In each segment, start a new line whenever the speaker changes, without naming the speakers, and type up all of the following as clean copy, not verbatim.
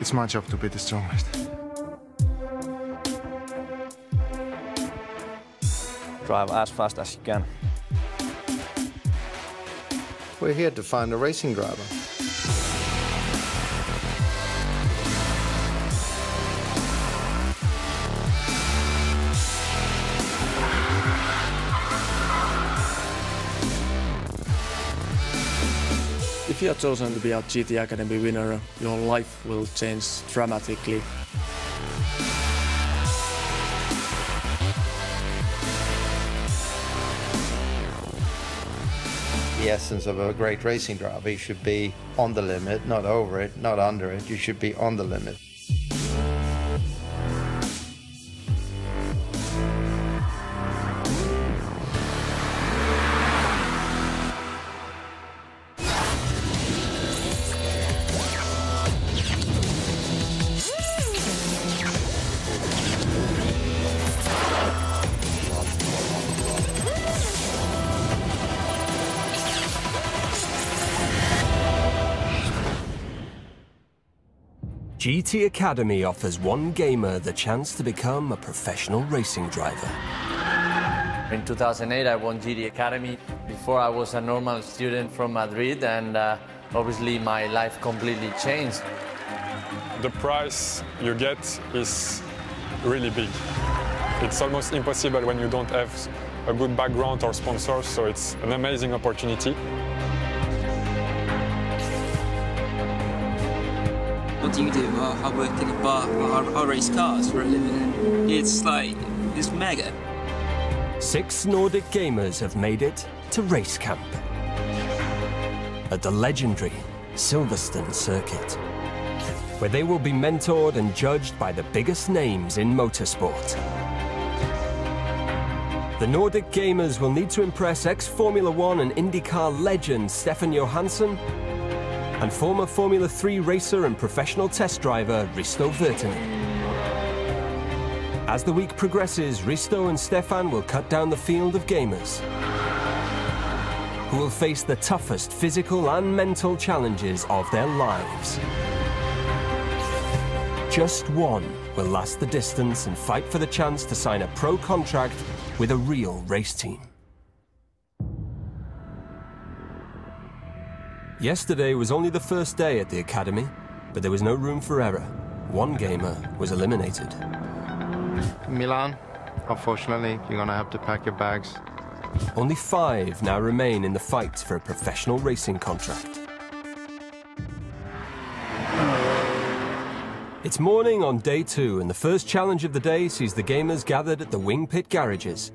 It's my job to be the strongest.
Drive as fast as you can.
We're here to find a racing driver.
If you are chosen to be a GT Academy winner, your life will change dramatically.
The essence of a great racing driver, you should be on the limit, not over it, not under it. You should be on the limit.
GT Academy offers one gamer the chance to become a professional racing driver.
In 2008, I won GT Academy. Before, I was a normal student from Madrid, and obviously my life completely changed.
The prize you get is really big. It's almost impossible when you don't have a good background or sponsors, so it's an amazing opportunity.
What do you do? Well, I work in a bar. I race cars for a living, and it's mega.
6 Nordic gamers have made it to race camp at the legendary Silverstone circuit, where they will be mentored and judged by the biggest names in motorsport. The Nordic gamers will need to impress ex-Formula 1 and IndyCar legend Stefan Johansson and former Formula 3 racer and professional test driver Risto Virtanen. As the week progresses, Risto and Stefan will cut down the field of gamers who will face the toughest physical and mental challenges of their lives. Just one will last the distance and fight for the chance to sign a pro contract with a real race team. Yesterday was only the first day at the Academy, but there was no room for error. One gamer was eliminated.
Milan, unfortunately, you're gonna have to pack your bags.
Only 5 now remain in the fight for a professional racing contract. It's morning on day 2, and the first challenge of the day sees the gamers gathered at the Wing Pit garages,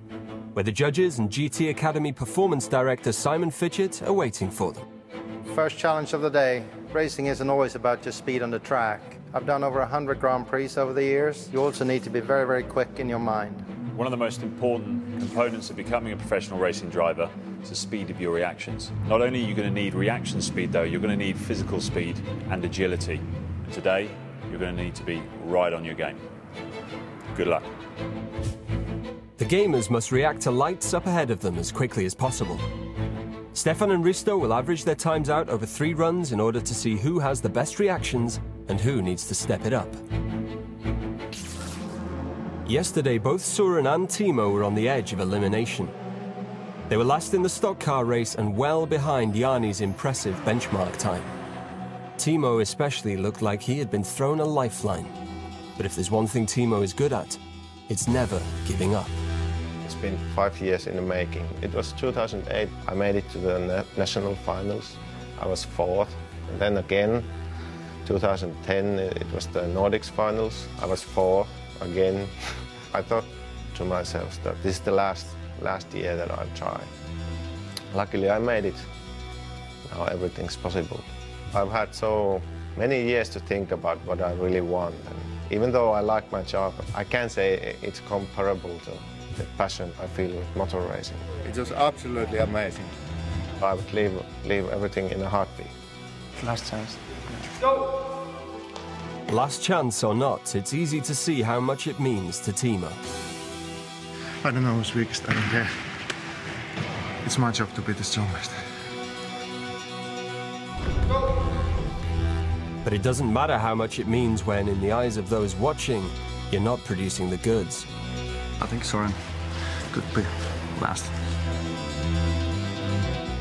where the judges and GT Academy Performance Director Simon Fitchett are waiting for them.
First challenge of the day. Racing isn't always about just speed on the track. I've done over 100 Grand Prix over the years. You also need to be very, very quick in your mind.
One of the most important components of becoming a professional racing driver is the speed of your reactions. Not only are you going to need reaction speed though, you're going to need physical speed and agility. And today, you're going to need to be right on your game. Good luck.
The gamers must react to lights up ahead of them as quickly as possible. Stefan and Risto will average their times out over 3 runs in order to see who has the best reactions and who needs to step it up. Yesterday, both Søren and Timo were on the edge of elimination. They were last in the stock car race and well behind Jani's impressive benchmark time. Timo especially looked like he had been thrown a lifeline. But if there's one thing Timo is good at, it's never giving up.
It's been 5 years in the making. It was 2008, I made it to the national finals. I was 4th. And then again, 2010, it was the Nordics finals. I was 4th again. I thought to myself that this is the last year that I'll try. Luckily, I made it. Now everything's possible. I've had so many years to think about what I really want. And even though I like my job, I can't say it's comparable to the passion I feel with motor racing.
It was absolutely amazing.
I would leave everything in a heartbeat.
Last chance.
Go! Last chance or not, it's easy to see how much it means to Timo.
I don't know who's weakest, I don't care. It's my job to be the strongest.
But it doesn't matter how much it means when, in the eyes of those watching, you're not producing the goods.
I think Søren could be last.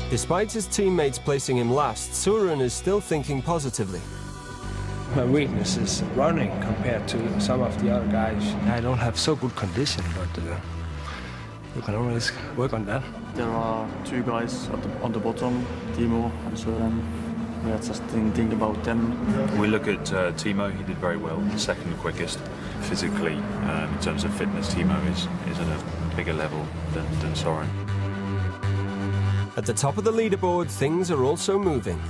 Despite his teammates placing him last, Søren is still thinking positively.
My weakness is running compared to some of the other guys. I don't have so good condition, but you can always work on that.
There are two guys on the bottom, Timo and Søren. We are just thinking about them.
We look at Timo, he did very well, second quickest. Physically, in terms of fitness, Timo is at a bigger level than Søren.
At the top of the leaderboard, things are also moving.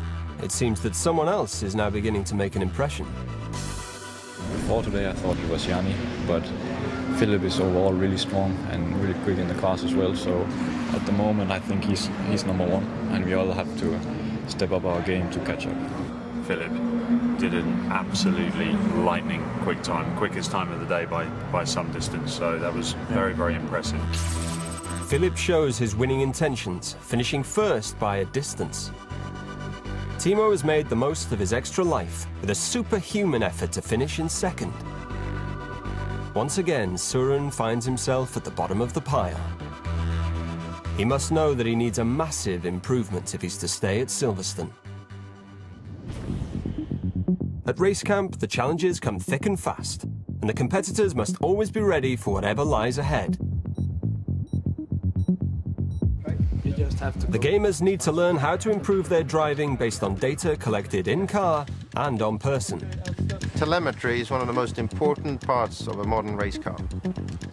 It seems that someone else is now beginning to make an impression.
Before today, I thought it was Yanni, but Filip is overall really strong and really quick in the cars as well. So at the moment, I think he's number one, and we all have to step up our game to catch up.
Filip did an absolutely lightning quick time, quickest time of the day by some distance. So that was very, very impressive.
Filip shows his winning intentions, finishing first by a distance. Timo has made the most of his extra life with a superhuman effort to finish in second. Once again, Søren finds himself at the bottom of the pile. He must know that he needs a massive improvement if he's to stay at Silverstone. At race camp, the challenges come thick and fast, and the competitors must always be ready for whatever lies ahead. The gamers need to learn how to improve their driving based on data collected in-car and on person.
Telemetry is one of the most important parts of a modern race car.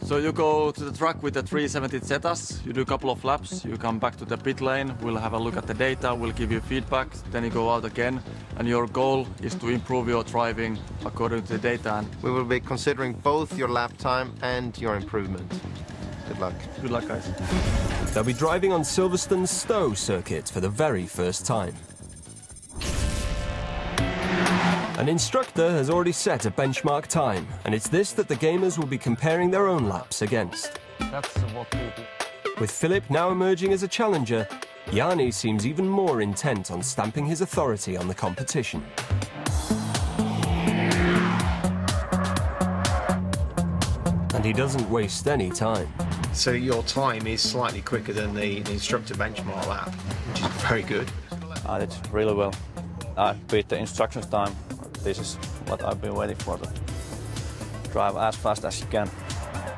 So you go to the track with the 370 Zetas, you do a couple of laps, you come back to the pit lane, we'll have a look at the data, we'll give you feedback, then you go out again, and your goal is to improve your driving according to the data.
We will be considering both your lap time and your improvement. Good luck.
Good luck, guys.
They'll be driving on Silverstone's Stowe circuit for the very first time. An instructor has already set a benchmark time, and it's this that the gamers will be comparing their own laps against.
That's what we do.
With Filip now emerging as a challenger, Yanni seems even more intent on stamping his authority on the competition. And he doesn't waste any time.
So your time is slightly quicker than the instructor benchmark lap, which is very good.
I did really well. I beat the instructions time. This is what I've been waiting for, to drive as fast as you can.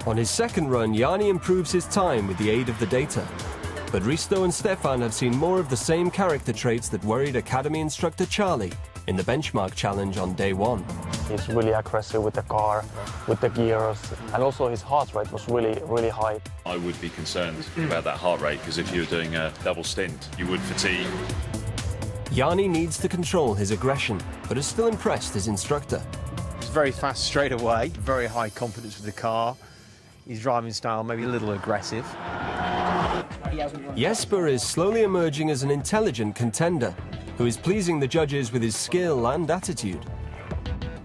On his second run, Yanni improves his time with the aid of the data. But Risto and Stefan have seen more of the same character traits that worried Academy instructor Charlie in the benchmark challenge on day one.
He's really aggressive with the car, with the gears, and also his heart rate was really, really high.
I would be concerned about that heart rate, because if you were doing a double stint, you would fatigue.
Yanni needs to control his aggression, but has still impressed his instructor.
He's very fast straight away, very high confidence with the car. His driving style maybe a little aggressive.
Jesper is slowly emerging as an intelligent contender, who is pleasing the judges with his skill and attitude.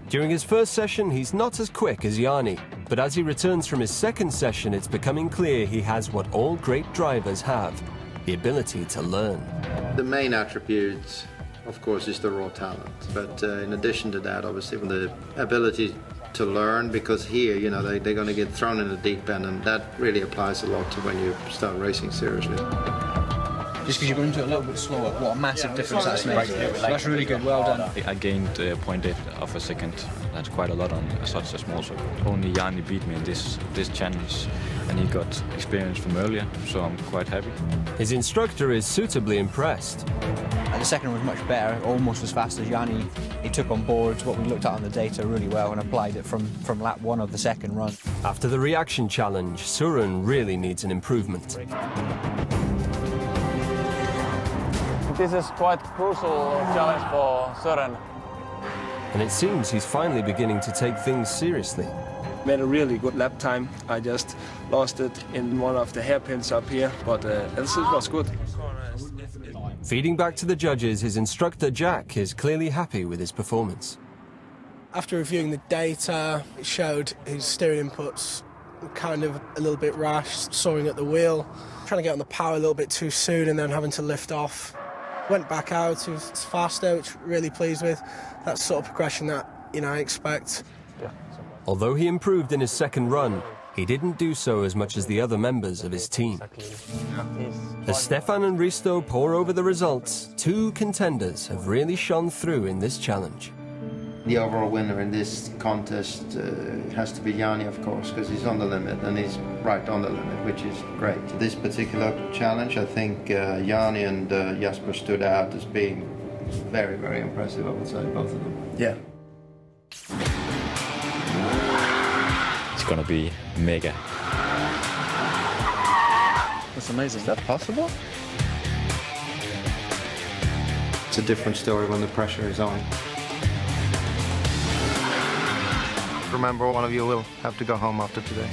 During his first session, he's not as quick as Yanni, but as he returns from his second session, it's becoming clear he has what all great drivers have, the ability to learn.
The main attribute, of course, is the raw talent. But in addition to that, obviously, the ability to learn, because here, you know, they're going to get thrown in the deep end, and that really applies a lot to when you start racing seriously.
Just because you're going to it a little bit slower, what a massive difference that's made. That's really good, well done.
I gained 0.8 of a second. That's quite a lot on such a small circuit. Only Yanni beat me in this challenge, and he got experience from earlier, so I'm quite happy.
His instructor is suitably impressed.
And the second was much better, almost as fast as Yanni. He took on board what we looked at on the data really well and applied it from lap one of the second run.
After the reaction challenge, Søren really needs an improvement.
This is quite crucial challenge for Søren.
And it seems he's finally beginning to take things seriously.
Made a really good lap time. I just lost it in one of the hairpins up here, but else it was good.
Feeding back to the judges, his instructor Jack is clearly happy with his performance.
After reviewing the data, it showed his steering inputs were kind of a little bit rash, soaring at the wheel, trying to get on the power a little bit too soon and then having to lift off. Went back out, he was faster, which I'm really pleased with. That's sort of progression that, you know, I expect.
Although he improved in his second run, he didn't do so as much as the other members of his team. As Stefan and Risto pore over the results, two contenders have really shone through in this challenge.
The overall winner in this contest has to be Jani, of course, because he's on the limit, and he's right on the limit, which is great. This particular challenge, I think Jani and Jasper stood out as being very, very impressive, I would say, both of them.
Yeah.
It's gonna be mega.
That's amazing.
Is that possible? It's a different story when the pressure is on. Remember, one of you will have to go home after today.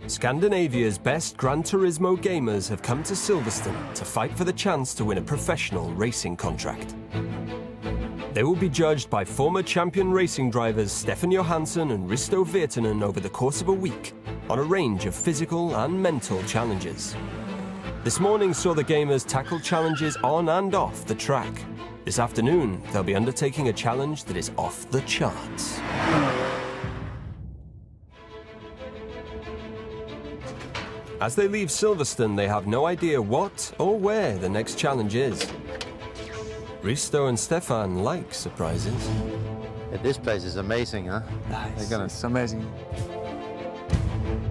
Scandinavia's best Gran Turismo gamers have come to Silverstone to fight for the chance to win a professional racing contract. They will be judged by former champion racing drivers Stefan Johansson and Risto Virtanen over the course of a week on a range of physical and mental challenges. This morning saw the gamers tackle challenges on and off the track. This afternoon, they'll be undertaking a challenge that is off the charts. As they leave Silverstone, they have no idea what or where the next challenge is. Risto and Stefan like surprises.
Yeah, this place is amazing, huh?
It's amazing.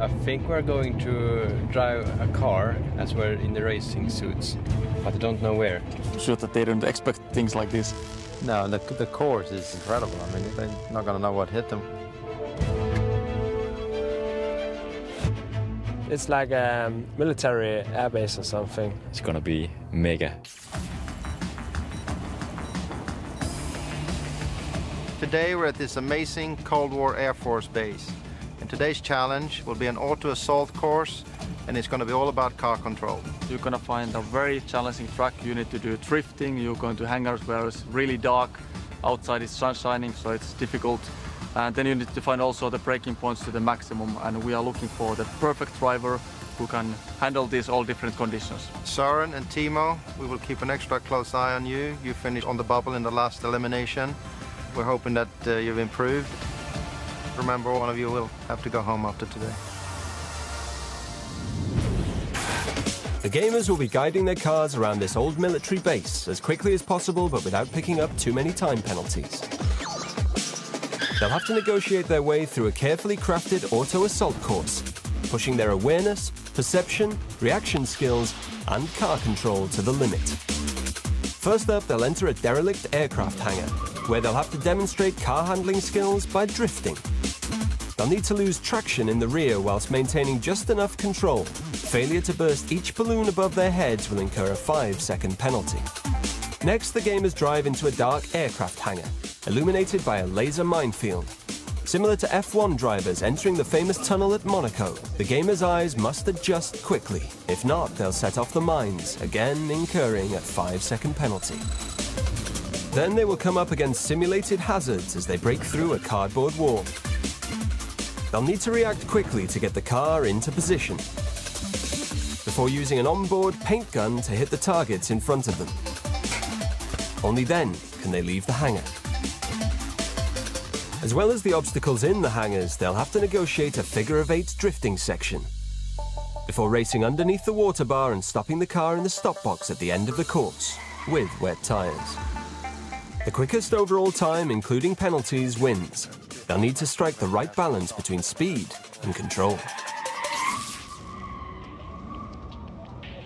I think we're going to drive a car as we're in the racing suits, but I don't know where.
I'm sure that they don't expect things like this.
No, the course is incredible. I mean, they're not going to know what hit them.
It's like a military airbase or something.
It's gonna be mega.
Today we're at this amazing Cold War Air Force base. And today's challenge will be an auto assault course, and it's going to be all about car control.
You're going to find a very challenging track. You need to do drifting. You're going to hangars where it's really dark. Outside it's sun shining, so it's difficult. And then you need to find also the braking points to the maximum, and we are looking for the perfect driver who can handle these all different conditions.
Søren and Timo, we will keep an extra close eye on you. You finished on the bubble in the last elimination. We're hoping that you've improved. Remember, one of you will have to go home after today.
The gamers will be guiding their cars around this old military base as quickly as possible, but without picking up too many time penalties. They'll have to negotiate their way through a carefully crafted auto-assault course, pushing their awareness, perception, reaction skills, and car control to the limit. First up, they'll enter a derelict aircraft hangar, where they'll have to demonstrate car handling skills by drifting. They'll need to lose traction in the rear whilst maintaining just enough control. Failure to burst each balloon above their heads will incur a 5-second penalty. Next, the gamers drive into a dark aircraft hangar, illuminated by a laser minefield. Similar to F1 drivers entering the famous tunnel at Monaco, the gamers' eyes must adjust quickly. If not, they'll set off the mines, again incurring a 5-second penalty. Then they will come up against simulated hazards as they break through a cardboard wall. They'll need to react quickly to get the car into position, before using an onboard paint gun to hit the targets in front of them. Only then can they leave the hangar. As well as the obstacles in the hangars, they'll have to negotiate a figure-of-8 drifting section, before racing underneath the water bar and stopping the car in the stop box at the end of the course, with wet tyres. The quickest overall time, including penalties, wins. They'll need to strike the right balance between speed and control.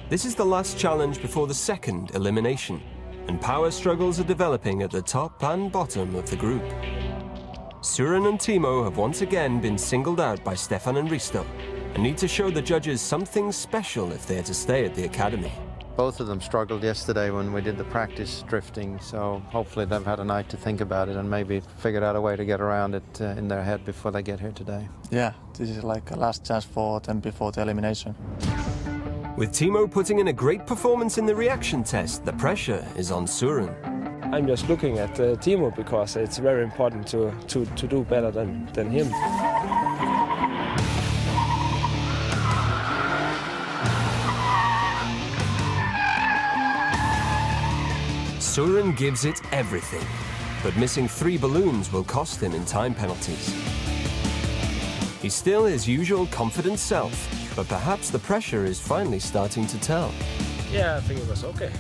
This is the last challenge before the second elimination, and power struggles are developing at the top and bottom of the group. Søren and Timo have once again been singled out by Stefan and Risto, and need to show the judges something special if they are to stay at the academy.
Both of them struggled yesterday when we did the practice drifting, so hopefully they've had a night to think about it and maybe figured out a way to get around it in their head before they get here today.
Yeah, this is like a last chance for them before the elimination.
With Timo putting in a great performance in the reaction test, the pressure is on Søren.
I'm just looking at Timo because it's very important to do better than him.
Søren gives it everything, but missing 3 balloons will cost him in time penalties. He's still his usual confident self, but perhaps the pressure is finally starting to tell.
Yeah, I think it was okay.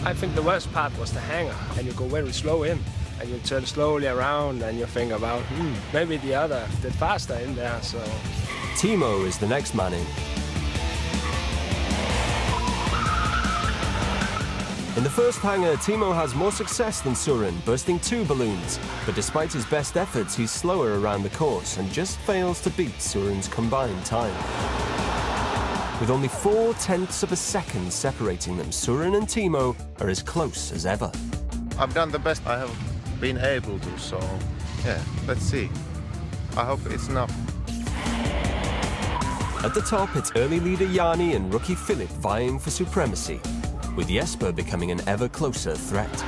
I think the worst part was the hangar, and you go very slow in, and you turn slowly around, and you think about, maybe the other did faster in there, so...
Timo is the next man in. In the first hangar, Timo has more success than Søren, bursting 2 balloons, but despite his best efforts, he's slower around the course and just fails to beat Søren's combined time. With only 0.4 of a second separating them, Søren and Timo are as close as ever.
I've done the best I have been able to, so yeah, let's see. I hope it's enough.
At the top, it's early leader Jani and rookie Filip vying for supremacy, with Jesper becoming an ever closer threat.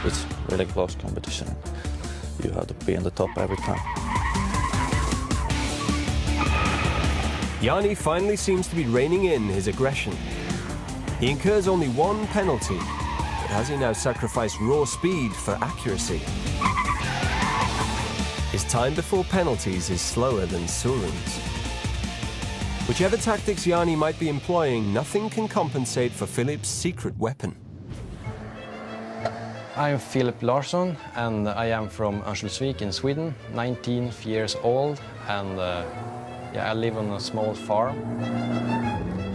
It's really close competition. You have to be on the top every time.
Jani finally seems to be reining in his aggression. He incurs only 1 penalty, but has he now sacrificed raw speed for accuracy? His time before penalties is slower than Søren's. Whichever tactics Jani might be employing, nothing can compensate for Filip's secret weapon.
I'm Filip Larsson, and I am from Örnsköldsvik in Sweden, 19 years old, and I live on a small farm.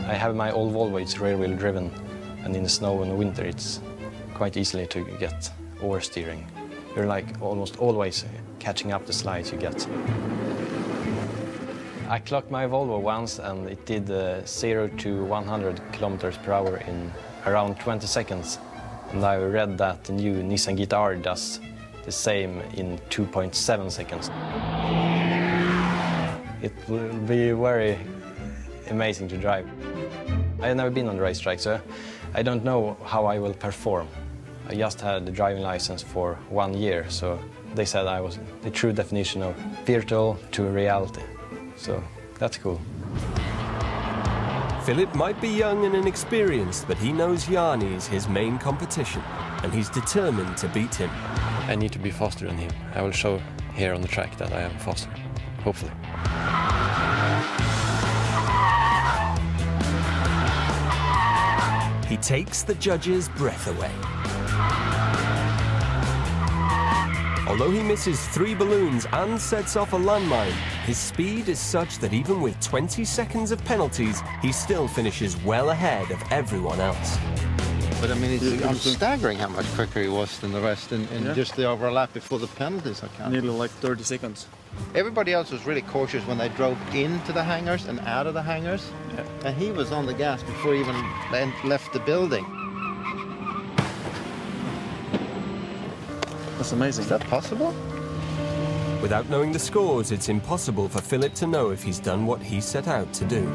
I have my old Volvo, it's rear-wheel driven, and in the snow and winter it's quite easily to get oversteering. You're like almost always catching up the slides you get. I clocked my Volvo once and it did 0 to 100 kilometers per hour in around 20 seconds. And I read that the new Nissan GT does the same in 2.7 seconds. It will be very amazing to drive. I've never been on the racetrack, so I don't know how I will perform. I just had the driving license for 1 year, so they said I was the true definition of virtual to reality. So that's cool.
Filip might be young and inexperienced, but he knows Jani's his main competition, and he's determined to beat him.
I need to be faster than him. I will show here on the track that I am faster, hopefully.
he takes the judges' breath away. Although he misses 3 balloons and sets off a landmine, his speed is such that even with 20 seconds of penalties, he still finishes well ahead of everyone else.
But I mean, I'm staggering how much quicker he was than the rest in just the overlap before the penalties. I can't.
Nearly like 30 seconds.
Everybody else was really cautious when they drove into the hangars and out of the hangars. Yeah. And he was on the gas before he even left the building.
That's amazing.
Is that possible?
Without knowing the scores, it's impossible for Filip to know if he's done what he set out to do.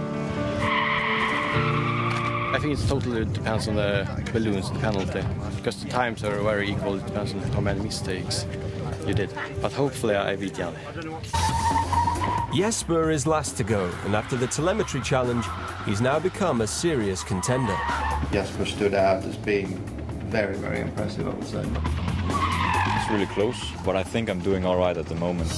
I think it totally depends on the balloons, the penalty, because the times are very equal. It depends on how many mistakes you did. But hopefully I beat Jan.
Jesper is last to go, and after the telemetry challenge, he's now become a serious contender.
Jesper stood out as being very, very impressive, I would say.
It's really close, but I think I'm doing all right at the moment.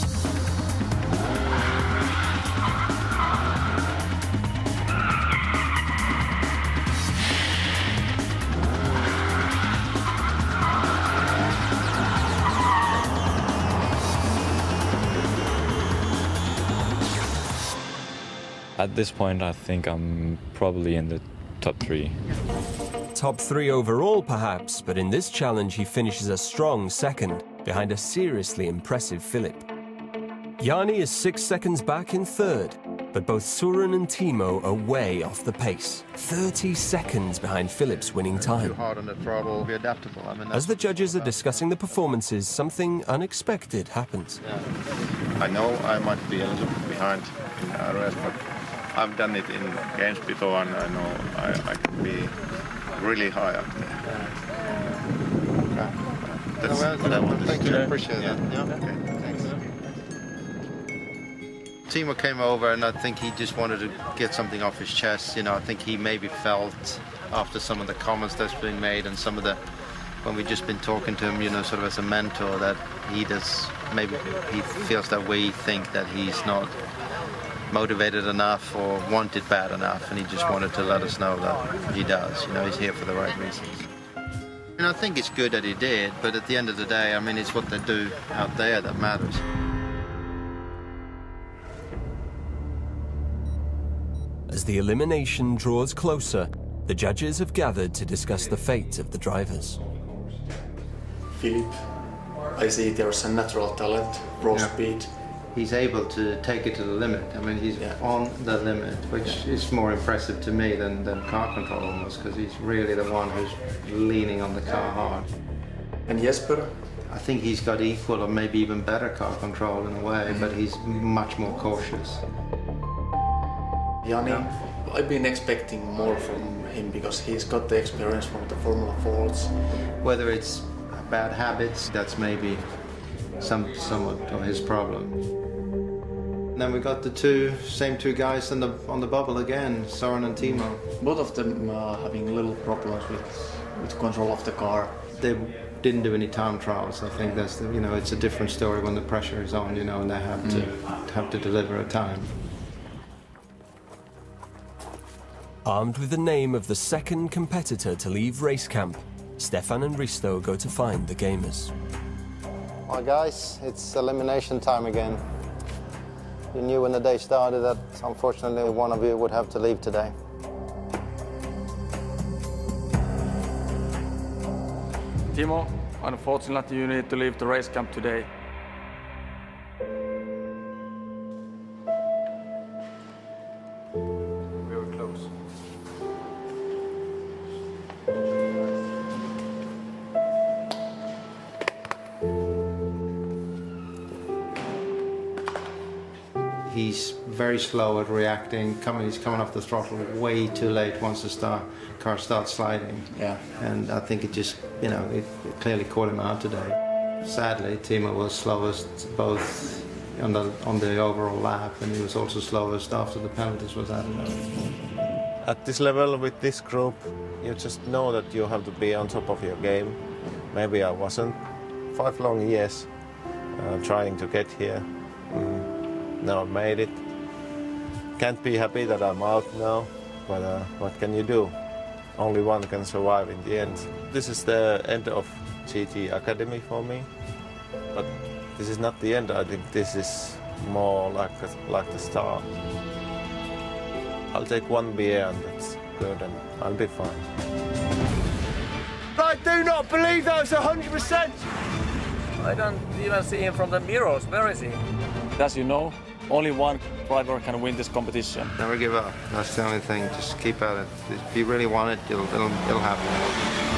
At this point, I think I'm probably in the top 3.
Top 3 overall, perhaps, but in this challenge he finishes a strong second, behind a seriously impressive Filip. Jani is 6 seconds back in 3rd, but both Søren and Timo are way off the pace, 30 seconds behind Filip's winning time.
Too hard on the throttle, be adaptable. I mean,
as the judges are discussing the performances, something unexpected happens.
I know I might be a little bit behind in RS, but I've done it in games before, and I know I can be really high up there. Okay. That's what I want to
thank you, I appreciate that. Yeah.
Okay, thanks.
Timo came over, and I think he just wanted to get something off his chest. You know, I think he maybe felt after some of the comments that's been made and some of the, when we've just been talking to him, you know, sort of as a mentor, that he does, maybe he feels that we think that he's not motivated enough or wanted bad enough, and he just wanted to let us know that he does. You know, he's here for the right reasons. And I think it's good that he did, but at the end of the day, I mean, it's what they do out there that matters.
As the elimination draws closer, the judges have gathered to discuss the fate of the drivers.
Filip, I see there's a natural talent, raw speed.
He's able to take it to the limit. I mean, he's on the limit, which is more impressive to me than car control almost, because he's really the one who's leaning on the car hard.
And Jesper?
I think he's got equal or maybe even better car control in a way, but he's much more cautious.
Jani, I've been expecting more from him because he's got the experience from the Formula 4s.
Whether it's bad habits, that's maybe somewhat of his problem. And then we got the same two guys on the bubble again, Søren and Timo.
Both of them are having little problems with control of the car.
They didn't do any time trials. I think that's you know, it's a different story when the pressure is on, you know, and they have to deliver a time.
Armed with the name of the second competitor to leave race camp, Stefan and Risto go to find the gamers.
Well, guys, it's elimination time again. You knew when the day started that unfortunately one of you would have to leave today.
Timo, unfortunately you need to leave the race camp today.
We were close. He's very slow at reacting. He's coming off the throttle way too late once the car starts sliding.
Yeah.
And I think it just, you know, it clearly caught him out today. Sadly, Timo was slowest both on the overall lap, and he was also slowest after the penalties was added.
At this level with this group, you just know that you have to be on top of your game. Maybe I wasn't. 5 long years trying to get here. Now I made it. Can't be happy that I'm out now, but what can you do? only one can survive in the end. This is the end of GT Academy for me, but this is not the end. I think this is more like the start. I'll take one beer and that's good and I'll be fine.
I do not believe that was 100%!
I don't even see him from the mirrors. Where is he? As you know, only one driver can win this competition.
Never give up. That's the only thing. Just keep at it. If you really want it, it'll happen.